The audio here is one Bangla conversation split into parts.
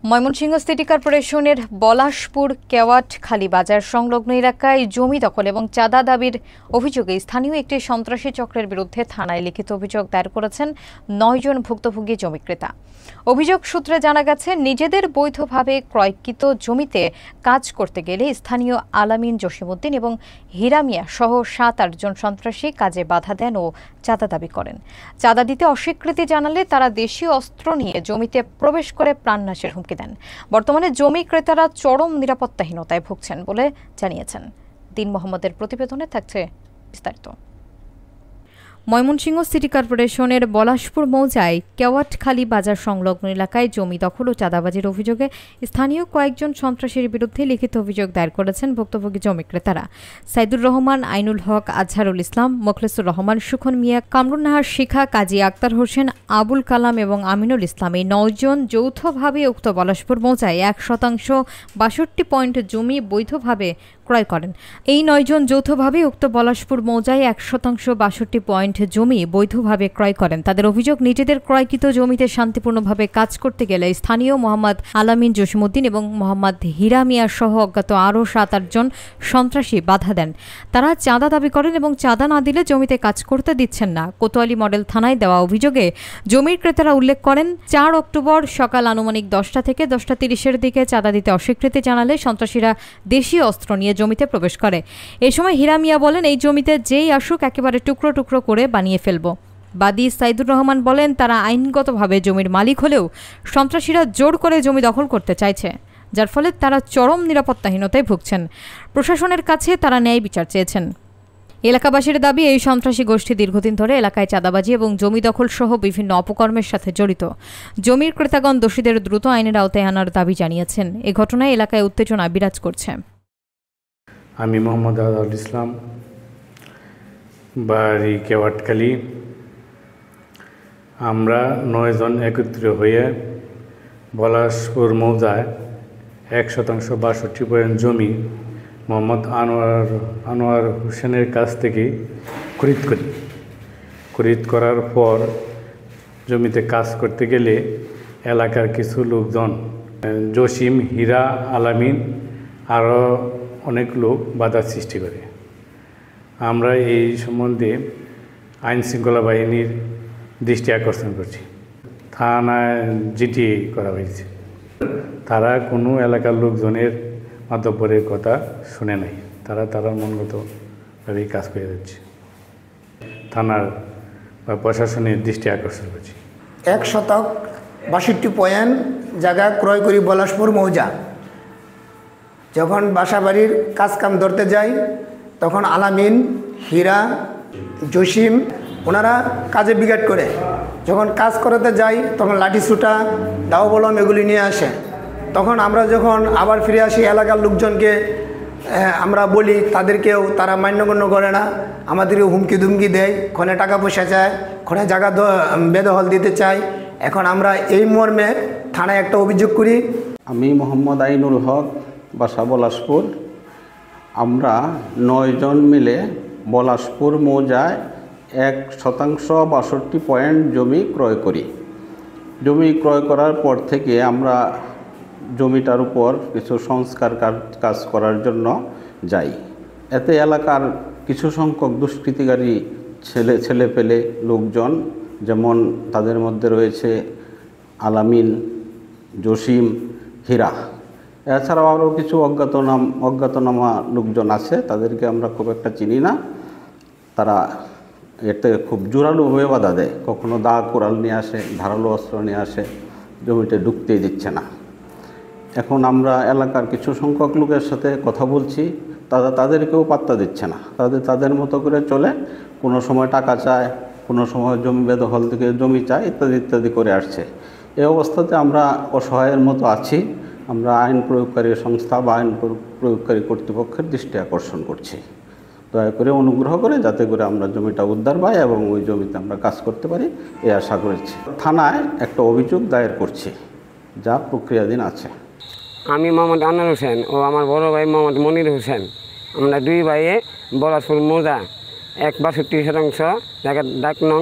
ময়মনসিংহ সিটি কর্পোরেশনের বলাশপুর কেওয়াটখালী বাজার সংলগ্ন এলাকায় জমি দখল এবং চাঁদা দাবির অভিযোগে স্থানীয় একটি সন্ত্রাসী চক্রের বিরুদ্ধে থানায় লিখিত অভিযোগ দায়ের করেছেন 9 জন ভুক্তভোগী জমি ক্রেতা। অভিযোগ সূত্রে জানা গেছে, নিজেদের বৈধভাবে ক্রয়কৃত জমিতে কাজ করতে গেলে স্থানীয় আলামিন জসিমউদ্দিন এবং হীরা মিয়া সহ 7-8 জন সন্ত্রাসী কাজে বাধা দেন ও চাঁদা দাবি করেন। চাঁদা দিতে অস্বীকৃতি জানালে তারা দেশীয় অস্ত্র নিয়ে জমিতে প্রবেশ করে প্রাণনাশের হুমকি দেন। বর্তমানে জমি ক্রেতারা চরম নিরাপত্তাহীনতায় ভুগছেন বলে জানিয়েছেন। দিন মোহাম্মদের প্রতিবেদনে থাকছে বিস্তারিত। ময়মনসিংহ সিটি কর্পোরেশনের বলাশপুর মৌজায় কেওয়াটখালী বাজার সংলগ্ন এলাকায় জমি দখল ও চাঁদাবাজির অভিযোগে স্থানীয় কয়েকজন সন্ত্রাসীর বিরুদ্ধে লিখিত অভিযোগ দায়ের করেছেন ভুক্তভোগী জমি ক্রেতারা। সাইদুর রহমান, আইনুল হক, আজহারুল ইসলাম, মোখলেসুর রহমান, সুখন মিয়া, কামরুন্নাহার শিখা, কাজী আক্তার হোসেন, আবুল কালাম এবং আমিনুল ইসলাম এই 9 জন যৌথভাবে উক্ত বলাশপুর মৌজায় 1% 62 পয়েন্ট জমি বৈধভাবে ক্রয় করেন। এই 9 জন যৌথভাবে উক্ত বলাশপুর মৌজায় 1% 62 পয়েন্ট জমি বৈধভাবে ক্রয় করেন। তাদের অভিযোগ, নিজেদের ক্রয়কৃত জমিতে শান্তিপূর্ণভাবে কাজ করতে গেলে স্থানীয় মোহাম্মদ আলামিন জসিমউদ্দিন এবং মোহাম্মদ হীরা মিয়া সহ অজ্ঞাত আরও 7-8 জন সন্ত্রাসী বাধা দেন। তারা চাঁদা দাবি করেন এবং চাঁদা না দিলে জমিতে কাজ করতে দিচ্ছেন না। কোতোয়ালি মডেল থানায় দেওয়া অভিযোগে জমির ক্রেতারা উল্লেখ করেন, 4 অক্টোবর সকাল আনুমানিক 10টা থেকে 10:30-এর দিকে চাঁদা দিতে অস্বীকৃতি জানালে সন্ত্রাসীরা দেশীয় অস্ত্র নিয়ে জমিতে প্রবেশ করে। এই সময় হীরা মিয়া বলেন, এই জমিতে যেই আসুক একেবারে টুকরো টুকরো করে বানিয়ে ফেলব। বাদী সাইদুর রহমান বলেন, তারা আইনগতভাবে জমির মালিক হলেও সন্ত্রাসীরা জোর করে জমি দখল করতে চাইছে, যার ফলে তারা চরম নিরাপত্তাহীনতায় ভুগছেন। প্রশাসনের কাছে তারা ন্যায় বিচার চেয়েছেন। এলাকাবাসীর দাবি, এই সন্ত্রাসী গোষ্ঠী দীর্ঘদিন ধরে এলাকায় চাঁদাবাজি এবং জমি দখল সহ বিভিন্ন অপকর্মের সাথে জড়িত। জমির ক্রেতাগণ দোষীদের দ্রুত আইনের আওতায় আনার দাবি জানিয়েছেন। এ ঘটনায় এলাকায় উত্তেজনা বিরাজ করছে। আমি মোহাম্মদ আজহারুল ইসলাম, বাড়ি কেওয়াটখালী। আমরা 9 জন একত্রিত হয়ে বলাশপুর মৌজায় 1% 62 পয়েন্ট জমি মোহাম্মদ আনোয়ার হোসেনের কাছ থেকে খরিদ করার পর জমিতে কাজ করতে গেলে এলাকার কিছু লোকজন, জসিম, হীরা, আলামিন আরও অনেক লোক বাধার সৃষ্টি করে। আমরা এই সম্বন্ধে আইন শৃঙ্খলা বাহিনীর দৃষ্টি আকর্ষণ করছি। থানায় জিডি করা হয়েছে। তারা কোনো এলাকার লোকজনের মাতব্বরের কথা শুনে নাই। তারা মনগতভাবেই কাজ করে যাচ্ছে। থানার বা প্রশাসনের দৃষ্টি আকর্ষণ করছি। 1% 62 পয়েন্ট জায়গা ক্রয় করি বলাশপুর মৌজা। যখন বাসাবাড়ির কাজকাম ধরতে যাই তখন আলামিন, হীরা, জসিম ওনারা কাজে বিঘাত করে। যখন কাজ করাতে যাই তখন লাঠি ছুটা, দাও বলম এগুলি নিয়ে আসে। তখন আমরা যখন আবার ফিরে আসি, এলাকার লোকজনকে আমরা বলি, তাদেরকেও তারা মান্যগণ্য করে না। আমাদেরও হুমকি ধুমকি দেয়, ক্ষণে টাকা পয়সা চায়, ক্ষণে জায়গা বেদখল দিতে চায়। এখন আমরা এই মর্মে থানায় একটা অভিযোগ করি। আমি মোহাম্মদ আইনুল হক, বাসা বলাশপুর। আমরা 9 জন মিলে বলাশপুর মৌজায় 1% 62 পয়েন্ট জমি ক্রয় করি। জমি ক্রয় করার পর থেকে আমরা জমিটার উপর কিছু সংস্কার কাজ করার জন্য যাই। এতে এলাকার কিছু সংখ্যক দুষ্কৃতিকারী ছেলেপেলে লোকজন, যেমন তাদের মধ্যে রয়েছে আলামিন, জসিম, হীরা, এছাড়াও আরও কিছু অজ্ঞাতনামা লোকজন আছে। তাদেরকে আমরা খুব একটা চিনি না। তারা এতে খুব জোরালোভাবে বাধা দেয়। কখনো দা কোরাল নিয়ে আসে, ধারালো অস্ত্র নিয়ে আসে, জমিতে ঢুকতেই দিচ্ছে না। এখন আমরা এলাকার কিছু সংখ্যক লোকের সাথে কথা বলছি, তাদেরকেও পাত্তা দিচ্ছে না। তাদের মতো করে চলে। কোনো সময় টাকা চায়, কোনো সময় জমি বেদখল থেকে জমি চায়, ইত্যাদি করে আসছে। এই অবস্থাতে আমরা অসহায়ের মতো আছি। আমরা আইন প্রয়োগকারী সংস্থা বা আইন প্রয়োগকারী কর্তৃপক্ষের দৃষ্টি আকর্ষণ করছি, দয়া করে অনুগ্রহ করে যাতে করে আমরা জমিটা উদ্ধার পাই এবং ওই জমিতে আমরা কাজ করতে পারি, এই আশা করেছি। থানায় একটা অভিযোগ দায়ের করছি, যা প্রক্রিয়াধীন আছে। আমি মোহাম্মদ আনোয়ার হোসেন ও আমার বড় ভাই মোহাম্মদ মনির হোসেন। আমরা 2 ভাইয়ে বলাশপুর মৌজা 1/62 জায়গা ডাক নং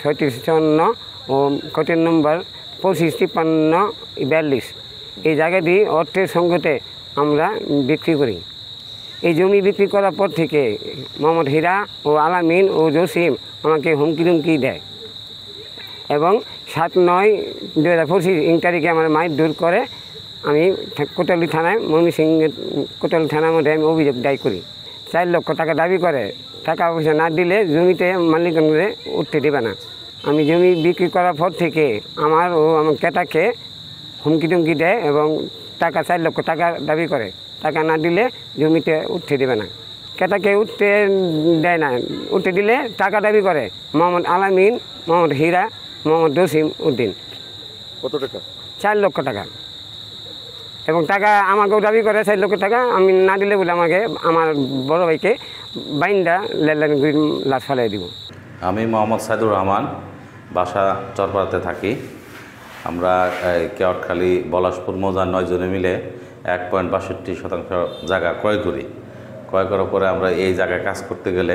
3654 ও কোটের নম্বর 255342 এই জায়গাটি অর্থের সঙ্গতে আমরা বিক্রি করি। এই জমি বিক্রি করার পর থেকে মোহাম্মদ হীরা ও আলামিন ও জসিম আমাকে হুমকি টুমকি দেয় এবং 7/9/2025 তারিখে আমার মাইর দূর করে। আমি কোটালী থানায়, ময়মনসিংহের কোটালী থানার মধ্যে আমি অভিযোগ দায় করি। 4 লক্ষ টাকা দাবি করে, টাকা পয়সা না দিলে জমিতে মালিকানারে উঠতে দেবে না। আমি জমি বিক্রি করার পর থেকে আমার ক্রেতাকে হুমকি টুমকি দেয় এবং টাকা 4 লক্ষ টাকা দাবি করে, টাকা না দিলে জমিতে উঠতে দেবে না। ক্রেতাকে উঠতে দেয় না, উঠতে দিলে টাকা দাবি করে মোহাম্মদ আলামিন, মোহাম্মদ হীরা, মোহাম্মদ জসিম উদ্দিন। কত টাকা? 4 লক্ষ টাকা। এবং টাকা আমাকেও দাবি করে 4 লক্ষ টাকা। আমি না দিলে বলে আমাকে আমার বড় ভাইকে বাইন্দা লেনদেন লাশ ফেলাই দিব। আমি মোহাম্মদ সাইদুর রহমান, বাসা চরপাড়াতে থাকি। আমরা কেওয়াটখালী পলাশপুর মৌজার 9 জনে মিলে 1.62% জায়গা ক্রয় করি। ক্রয় করার পরে আমরা এই জায়গায় কাজ করতে গেলে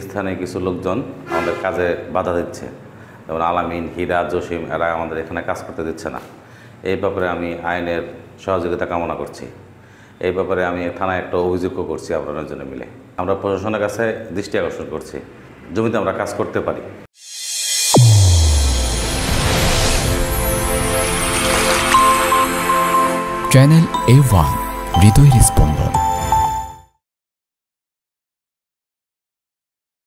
স্থানীয় কিছু লোকজন আমাদের কাজে বাধা দিচ্ছে, যেমন আলামিন, হীরা, জসিম, এরা আমাদের এখানে কাজ করতে দিচ্ছে না। এই ব্যাপারে আমি আইনের সহযোগিতা কামনা করছি। এই ব্যাপারে আমি থানায় একটা অভিযোগও করছি। আমরা 9 জনে মিলে আমরা প্রশাসনের কাছে দৃষ্টি আকর্ষণ করছি, জমিতে আমরা কাজ করতে পারি। চ্যানেল A1 হৃদয়ের স্পন্দন।